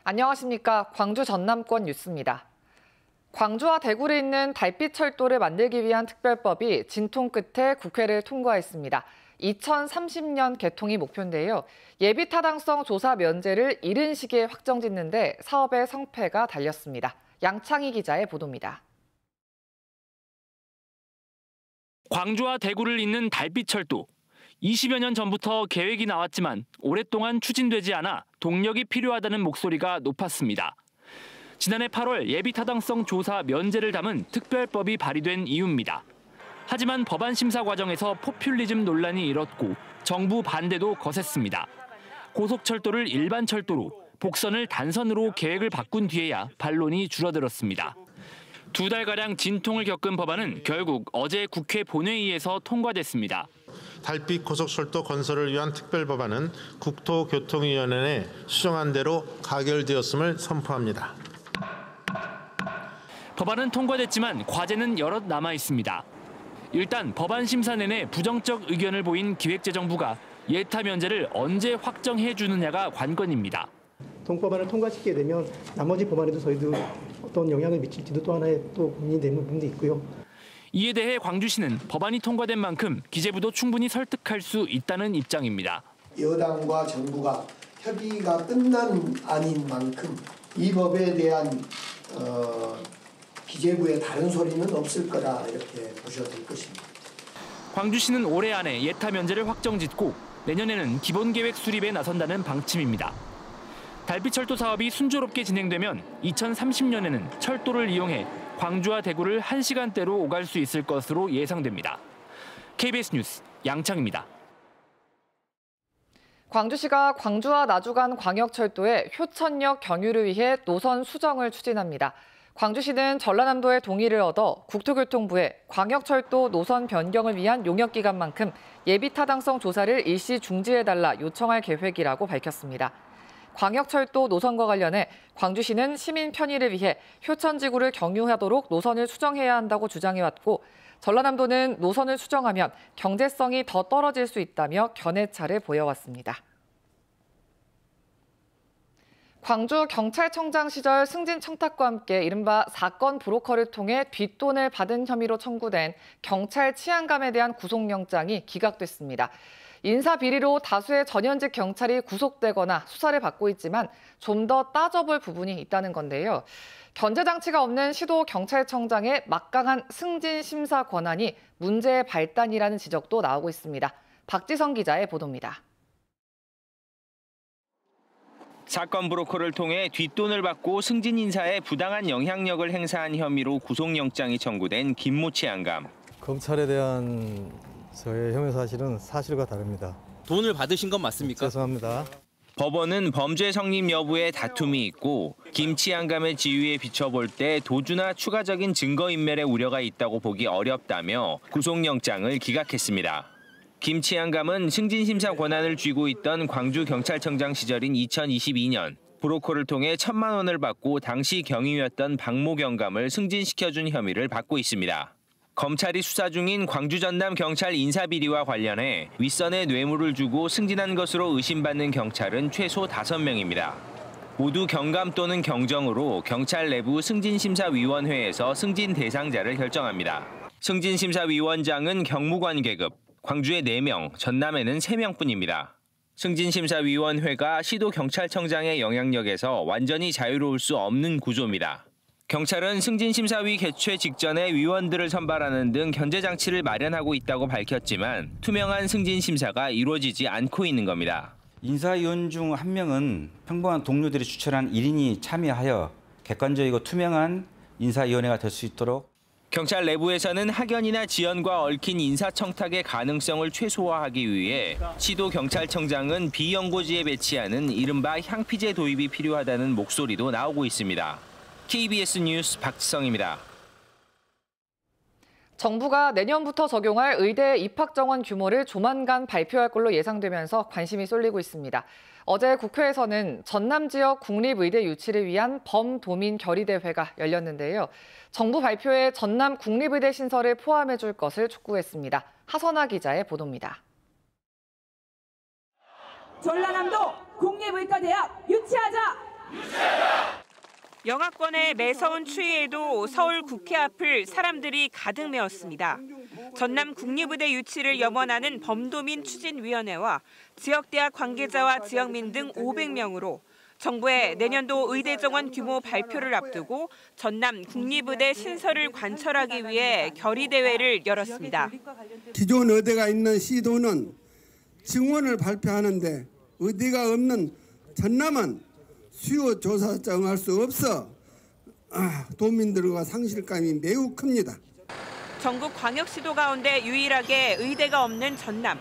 안녕하십니까. 광주 전남권 뉴스입니다. 광주와 대구를 잇는 달빛철도를 만들기 위한 특별법이 진통 끝에 국회를 통과했습니다. 2030년 개통이 목표인데요. 예비 타당성 조사 면제를 이른 시기에 확정짓는데 사업의 성패가 달렸습니다. 양창희 기자의 보도입니다. 광주와 대구를 잇는 달빛철도. 20여 년 전부터 계획이 나왔지만 오랫동안 추진되지 않아 동력이 필요하다는 목소리가 높았습니다. 지난해 8월 예비타당성 조사 면제를 담은 특별법이 발의된 이유입니다. 하지만 법안 심사 과정에서 포퓰리즘 논란이 일었고 정부 반대도 거셌습니다. 고속철도를 일반철도로, 복선을 단선으로 계획을 바꾼 뒤에야 반론이 줄어들었습니다. 2달가량 진통을 겪은 법안은 결국 어제 국회 본회의에서 통과됐습니다. 달빛 고속철도 건설을 위한 특별법안은 국토교통위원회에 수정한 대로 가결되었음을 선포합니다. 법안은 통과됐지만 과제는 여럿 남아 있습니다. 일단 법안 심사 내내 부정적 의견을 보인 기획재정부가 예타 면제를 언제 확정해 주느냐가 관건입니다. 동법안을 통과시키게 되면 나머지 법안에도 저희도 어떤 영향을 미칠지도 또 하나의 또 고민이 되는 부분도 있고요. 이에 대해 광주시는 법안이 통과된 만큼 기재부도 충분히 설득할 수 있다는 입장입니다. 여당과 정부가 협의가 끝난 안인 만큼 이 법에 대한 기재부의 다른 소리는 없을 거라 이렇게 보셔도 될 것입니다. 광주시는 올해 안에 예타 면제를 확정짓고 내년에는 기본계획 수립에 나선다는 방침입니다. 달빛철도 사업이 순조롭게 진행되면 2030년에는 철도를 이용해 광주와 대구를 1시간대로 오갈 수 있을 것으로 예상됩니다. KBS 뉴스 양창입니다. 광주시가 광주와 나주 간 광역철도의 효천역 경유를 위해 노선 수정을 추진합니다. 광주시는 전라남도의 동의를 얻어 국토교통부에 광역철도 노선 변경을 위한 용역기간만큼 예비타당성 조사를 일시 중지해달라 요청할 계획이라고 밝혔습니다. 광역철도 노선과 관련해 광주시는 시민 편의를 위해 효천지구를 경유하도록 노선을 수정해야 한다고 주장해왔고 전라남도는 노선을 수정하면 경제성이 더 떨어질 수 있다며 견해차를 보여왔습니다. 광주 경찰청장 시절 승진 청탁과 함께 이른바 사건 브로커를 통해 뒷돈을 받은 혐의로 청구된 경찰 치안감에 대한 구속영장이 기각됐습니다. 인사 비리로 다수의 전현직 경찰이 구속되거나 수사를 받고 있지만 좀 더 따져볼 부분이 있다는 건데요. 견제장치가 없는 시도경찰청장의 막강한 승진 심사 권한이 문제의 발단이라는 지적도 나오고 있습니다. 박지성 기자의 보도입니다. 사건 브로커를 통해 뒷돈을 받고 승진 인사에 부당한 영향력을 행사한 혐의로 구속영장이 청구된 김모 치안감. 검찰에 대한 저의 혐의 사실은 사실과 다릅니다. 돈을 받으신 건 맞습니까? 죄송합니다. 법원은 범죄 성립 여부에 다툼이 있고 김 치안감의 지위에 비춰볼 때 도주나 추가적인 증거인멸의 우려가 있다고 보기 어렵다며 구속영장을 기각했습니다. 김 치안감은 승진심사 권한을 쥐고 있던 광주경찰청장 시절인 2022년 브로커를 통해 1,000만 원을 받고 당시 경위였던 박모 경감을 승진시켜준 혐의를 받고 있습니다. 검찰이 수사 중인 광주 전남 경찰 인사비리와 관련해 윗선에 뇌물을 주고 승진한 것으로 의심받는 경찰은 최소 5명입니다. 모두 경감 또는 경정으로 경찰 내부 승진심사위원회에서 승진 대상자를 결정합니다. 승진심사위원장은 경무관 계급, 광주에 4명, 전남에는 3명뿐입니다. 승진심사위원회가 시도경찰청장의 영향력에서 완전히 자유로울 수 없는 구조입니다. 경찰은 승진심사위 개최 직전에 위원들을 선발하는 등 견제장치를 마련하고 있다고 밝혔지만 투명한 승진심사가 이루어지지 않고 있는 겁니다. 인사위원 중 1명은 평범한 동료들이 추천한 1인이 참여하여 객관적이고 투명한 인사위원회가 될 수 있도록 경찰 내부에서는 학연이나 지연과 얽힌 인사청탁의 가능성을 최소화하기 위해 시도경찰청장은 비연고지에 배치하는 이른바 향피제 도입이 필요하다는 목소리도 나오고 있습니다. KBS 뉴스 박지성입니다. 정부가 내년부터 적용할 의대 입학 정원 규모를 조만간 발표할 걸로 예상되면서 관심이 쏠리고 있습니다. 어제 국회에서는 전남 지역 국립의대 유치를 위한 범도민 결의대회가 열렸는데요. 정부 발표에 전남 국립의대 신설을 포함해 줄 것을 촉구했습니다. 하선아 기자의 보도입니다. 전라남도 국립의과대학 유치하자! 영하권의 매서운 추위에도 서울 국회 앞을 사람들이 가득 메웠습니다. 전남 국립의대 유치를 염원하는 범도민 추진위원회와 지역대학 관계자와 지역민 등 500명으로 정부의 내년도 의대 정원 규모 발표를 앞두고 전남 국립의대 신설을 관철하기 위해 결의대회를 열었습니다. 기존 의대가 있는 시도는 증원을 발표하는데 의대가 없는 전남은 수요 조사 정할 수 없어 도민들과 상실감이 매우 큽니다. 전국 광역시도 가운데 유일하게 의대가 없는 전남.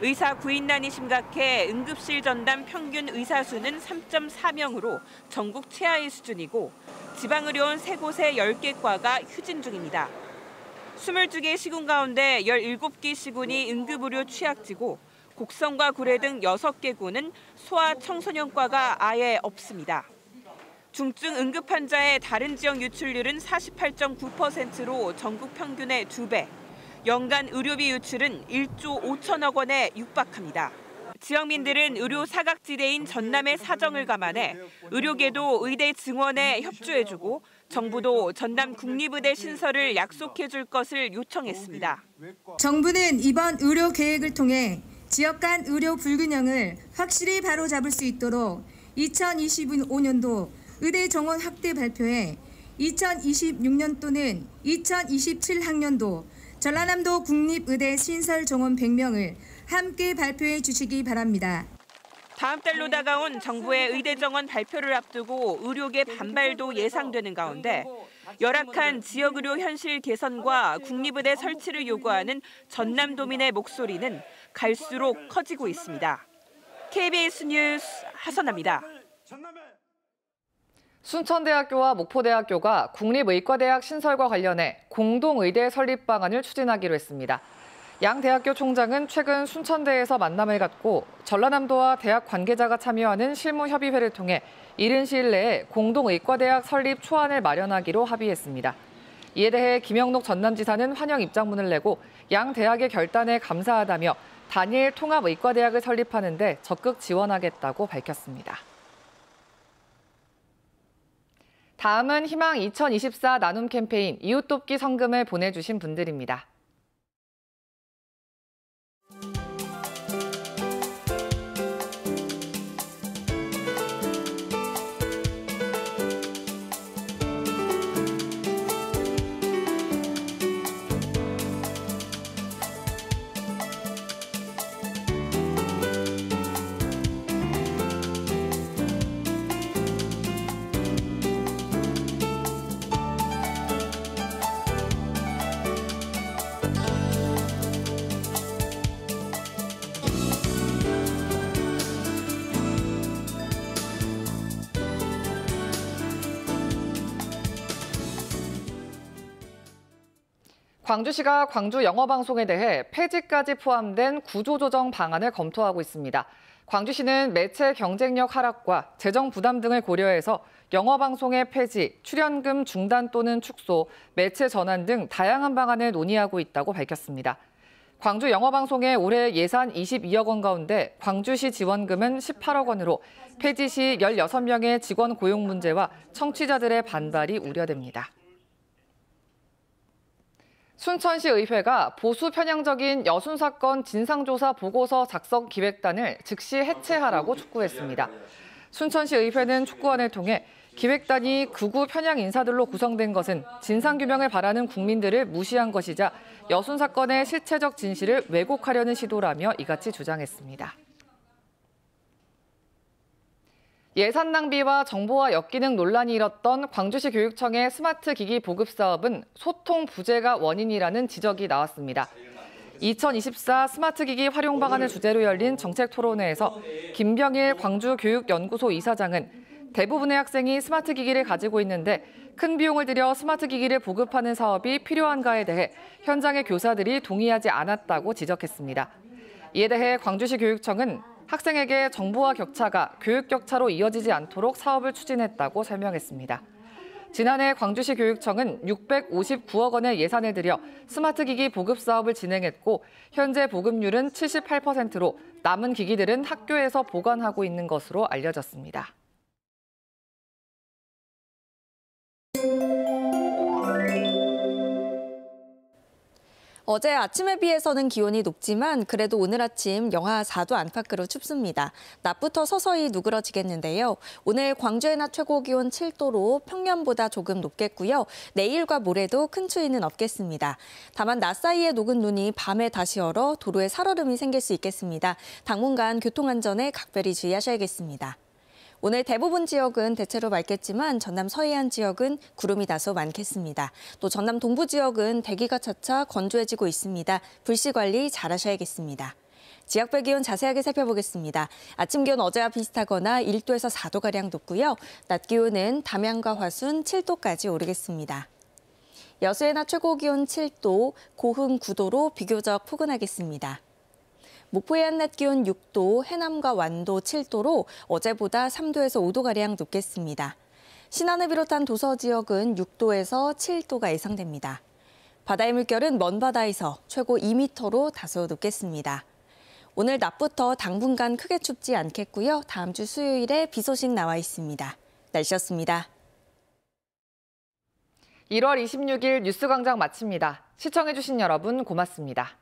의사 구인난이 심각해 응급실 전담 평균 의사 수는 3.4명으로 전국 최하위 수준이고 지방의료원 3곳의 10개 과가 휴진 중입니다. 22개 시군 가운데 17개 시군이 응급의료 취약지고 곡성과 구례 등 6개 구는 소아 청소년과가 아예 없습니다. 중증 응급 환자의 다른 지역 유출률은 48.9%로 전국 평균의 2배, 연간 의료비 유출은 1조 5천억 원에 육박합니다. 지역민들은 의료 사각지대인 전남의 사정을 감안해 의료계도 의대 증원에 협조해주고 정부도 전남 국립의대 신설을 약속해줄 것을 요청했습니다. 정부는 이번 의료 계획을 통해 지역 간 의료 불균형을 확실히 바로잡을 수 있도록 2025년도 의대 정원 확대 발표에 2026년도는 2027학년도 전라남도 국립의대 신설 정원 100명을 함께 발표해 주시기 바랍니다. 다음 달로 다가온 정부의 의대 정원 발표를 앞두고 의료계 반발도 예상되는 가운데 열악한 지역의료 현실 개선과 국립의대 설치를 요구하는 전남도민의 목소리는 갈수록 커지고 있습니다. KBS 뉴스 하선아입니다. 순천대학교와 목포대학교가 국립의과대학 신설과 관련해 공동의대 설립 방안을 추진하기로 했습니다. 양 대학교 총장은 최근 순천대에서 만남을 갖고 전라남도와 대학 관계자가 참여하는 실무협의회를 통해 이른 시일 내에 공동의과대학 설립 초안을 마련하기로 합의했습니다. 이에 대해 김영록 전남지사는 환영 입장문을 내고 양 대학의 결단에 감사하다며 단일 통합의과대학을 설립하는 데 적극 지원하겠다고 밝혔습니다. 다음은 희망 2024 나눔 캠페인 이웃돕기 성금을 보내주신 분들입니다. 광주시가 광주 영어방송에 대해 폐지까지 포함된 구조조정 방안을 검토하고 있습니다. 광주시는 매체 경쟁력 하락과 재정 부담 등을 고려해서 영어방송의 폐지, 출연금 중단 또는 축소, 매체 전환 등 다양한 방안을 논의하고 있다고 밝혔습니다. 광주 영어방송의 올해 예산 22억 원 가운데 광주시 지원금은 18억 원으로 폐지 시 16명의 직원 고용 문제와 청취자들의 반발이 우려됩니다. 순천시 의회가 보수 편향적인 여순 사건 진상조사 보고서 작성 기획단을 즉시 해체하라고 촉구했습니다. 순천시 의회는 촉구안을 통해 기획단이 극우 편향 인사들로 구성된 것은 진상규명을 바라는 국민들을 무시한 것이자 여순 사건의 실체적 진실을 왜곡하려는 시도라며 이같이 주장했습니다. 예산 낭비와 정보화 역기능 논란이 일었던 광주시 교육청의 스마트 기기 보급 사업은 소통 부재가 원인이라는 지적이 나왔습니다. 2024 스마트 기기 활용 방안을 주제로 열린 정책 토론회에서 김병일 광주교육연구소 이사장은 대부분의 학생이 스마트 기기를 가지고 있는데 큰 비용을 들여 스마트 기기를 보급하는 사업이 필요한가에 대해 현장의 교사들이 동의하지 않았다고 지적했습니다. 이에 대해 광주시 교육청은 학생에게 정보와 격차가 교육 격차로 이어지지 않도록 사업을 추진했다고 설명했습니다. 지난해 광주시 교육청은 659억 원의 예산을 들여 스마트 기기 보급 사업을 진행했고 현재 보급률은 78%로 남은 기기들은 학교에서 보관하고 있는 것으로 알려졌습니다. 어제 아침에 비해서는 기온이 높지만 그래도 오늘 아침 영하 4도 안팎으로 춥습니다. 낮부터 서서히 누그러지겠는데요. 오늘 광주의 낮 최고 기온 7도로 평년보다 조금 높겠고요. 내일과 모레도 큰 추위는 없겠습니다. 다만 낮 사이에 녹은 눈이 밤에 다시 얼어 도로에 살얼음이 생길 수 있겠습니다. 당분간 교통안전에 각별히 주의하셔야겠습니다. 오늘 대부분 지역은 대체로 맑겠지만 전남 서해안 지역은 구름이 다소 많겠습니다. 또 전남 동부 지역은 대기가 차차 건조해지고 있습니다. 불씨 관리 잘 하셔야겠습니다. 지역별 기온 자세하게 살펴보겠습니다. 아침 기온 어제와 비슷하거나 1도에서 4도가량 높고요. 낮 기온은 담양과 화순 7도까지 오르겠습니다. 여수의 낮 최고 기온 7도, 고흥 9도로 비교적 포근하겠습니다. 목포의 한낮 기온 6도, 해남과 완도 7도로 어제보다 3도에서 5도가량 높겠습니다. 신안을 비롯한 도서 지역은 6도에서 7도가 예상됩니다. 바다의 물결은 먼 바다에서 최고 2m로 다소 높겠습니다. 오늘 낮부터 당분간 크게 춥지 않겠고요. 다음 주 수요일에 비 소식 나와 있습니다. 날씨였습니다. 1월 26일 뉴스광장 마칩니다. 시청해주신 여러분 고맙습니다.